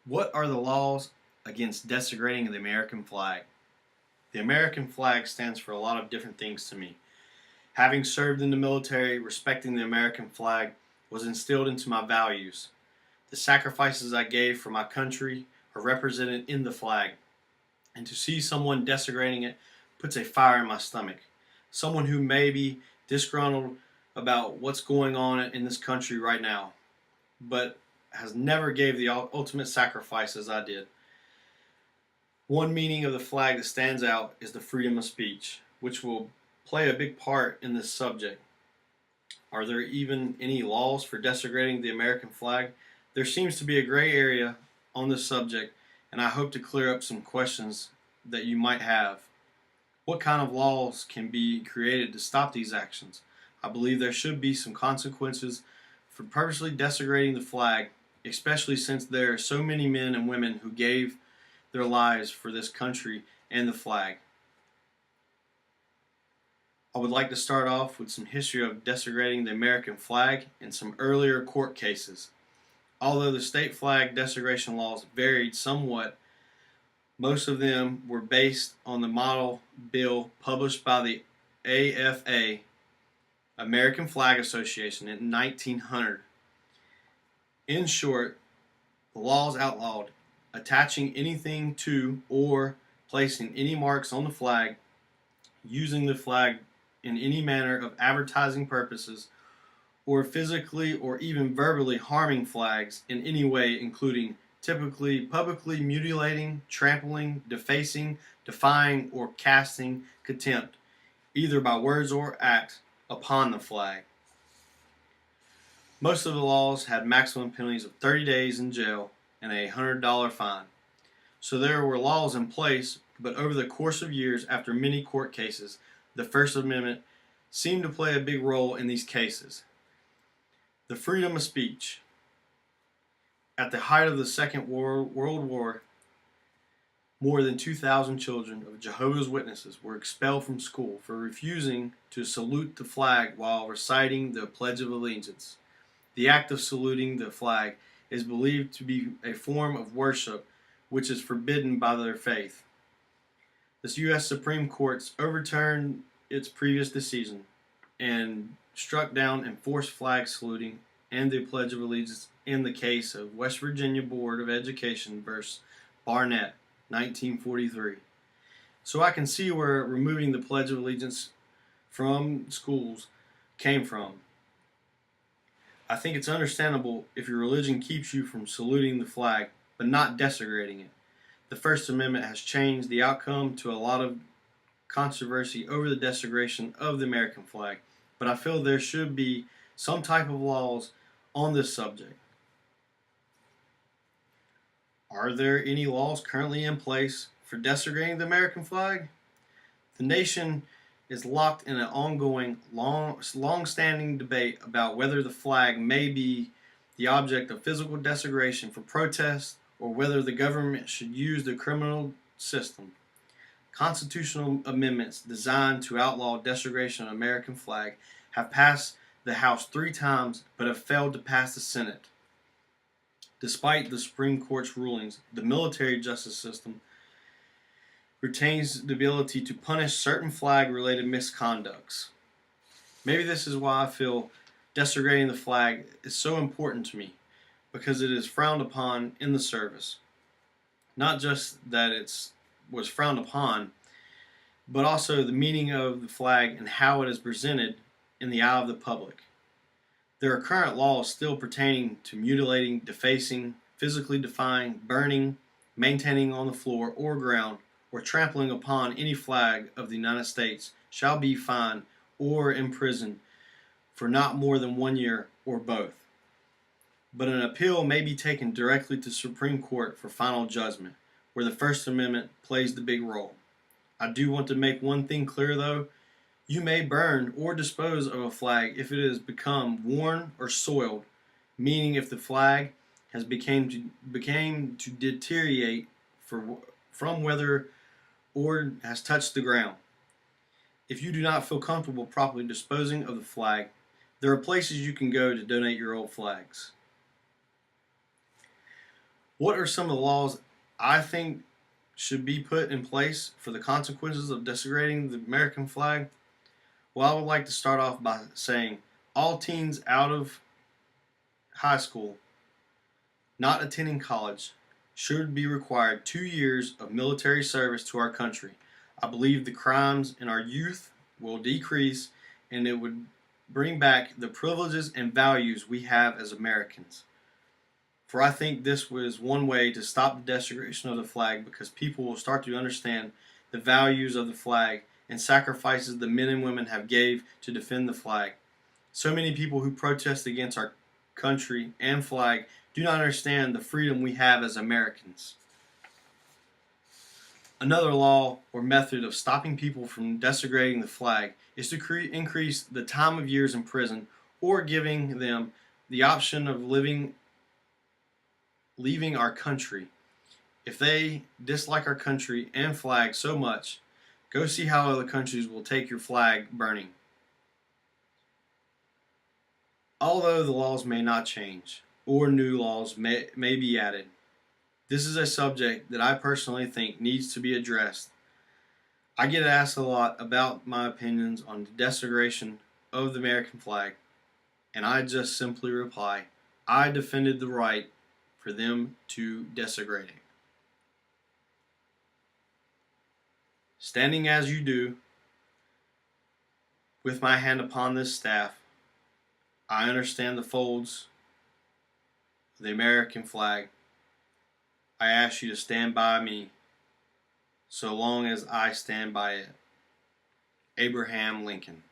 What are the laws against desecrating the American flag? The American flag stands for a lot of different things to me. Having served in the military, respecting the American flag was instilled into my values. The sacrifices I gave for my country are represented in the flag, and to see someone desecrating it puts a fire in my stomach. Someone who may be disgruntled about what's going on in this country right now, but has never gave the ultimate sacrifice as I did. One meaning of the flag that stands out is the freedom of speech, which will play a big part in this subject. Are there even any laws for desecrating the American flag? There seems to be a gray area on this subject, and I hope to clear up some questions that you might have. What kind of laws can be created to stop these actions? I believe there should be some consequences for purposely desecrating the flag, especially since there are so many men and women who gave their lives for this country and the flag. I would like to start off with some history of desecrating the American flag and some earlier court cases. Although the state flag desecration laws varied somewhat, most of them were based on the model bill published by the AFA, American Flag Association, in 1900. In short, the laws outlawed attaching anything to or placing any marks on the flag, using the flag in any manner of advertising purposes, or physically or even verbally harming flags in any way, including typically publicly mutilating, trampling, defacing, defying, or casting contempt, either by words or acts, upon the flag. Most of the laws had maximum penalties of 30 days in jail and a $100 fine. So there were laws in place, but over the course of years, after many court cases, the First Amendment seemed to play a big role in these cases. The freedom of speech. At the height of the Second World War, more than 2,000 children of Jehovah's Witnesses were expelled from school for refusing to salute the flag while reciting the Pledge of Allegiance. The act of saluting the flag is believed to be a form of worship which is forbidden by their faith. The U.S. Supreme Court overturned its previous decision and struck down enforced flag saluting and the Pledge of Allegiance in the case of West Virginia Board of Education versus Barnett, 1943. So I can see where removing the Pledge of Allegiance from schools came from. I think it's understandable if your religion keeps you from saluting the flag, but not desecrating it. The First Amendment has changed the outcome to a lot of controversy over the desecration of the American flag, but I feel there should be some type of laws on this subject. Are there any laws currently in place for desecrating the American flag? The nation is locked in an ongoing, long-standing debate about whether the flag may be the object of physical desecration for protest or whether the government should use the criminal system. Constitutional amendments designed to outlaw desecration of the American flag have passed the House 3 times but have failed to pass the Senate. Despite the Supreme Court's rulings, the military justice system retains the ability to punish certain flag-related misconducts. Maybe this is why I feel desecrating the flag is so important to me, because it is frowned upon in the service. Not just that it was frowned upon, but also the meaning of the flag and how it is presented in the eye of the public. There are current laws still pertaining to mutilating, defacing, physically defying, burning, maintaining on the floor or ground, or trampling upon any flag of the United States shall be fined or imprisoned for not more than 1 year or both. But an appeal may be taken directly to the Supreme Court for final judgment, where the First Amendment plays the big role. I do want to make one thing clear though. You may burn or dispose of a flag if it has become worn or soiled, meaning if the flag has became to deteriorate from weather or has touched the ground. If you do not feel comfortable properly disposing of the flag, there are places you can go to donate your old flags. What are some of the laws I think should be put in place for the consequences of desecrating the American flag? Well, I would like to start off by saying all teens out of high school, not attending college, should be required 2 years of military service to our country. I believe the crimes in our youth will decrease and it would bring back the privileges and values we have as Americans. For I think this was one way to stop the desecration of the flag because people will start to understand the values of the flag and sacrifices the men and women have gave to defend the flag. So many people who protest against our country and flag do not understand the freedom we have as Americans. Another law or method of stopping people from desecrating the flag is to increase the time of years in prison or giving them the option of leaving our country. If they dislike our country and flag so much, go see how other countries will take your flag burning. Although the laws may not change, or new laws may be added, this is a subject that I personally think needs to be addressed. I get asked a lot about my opinions on the desecration of the American flag, and I just simply reply, I defended the right for them to desecrate it. Standing as you do, with my hand upon this staff, I understand the folds of the American flag. I ask you to stand by me so long as I stand by it. Abraham Lincoln.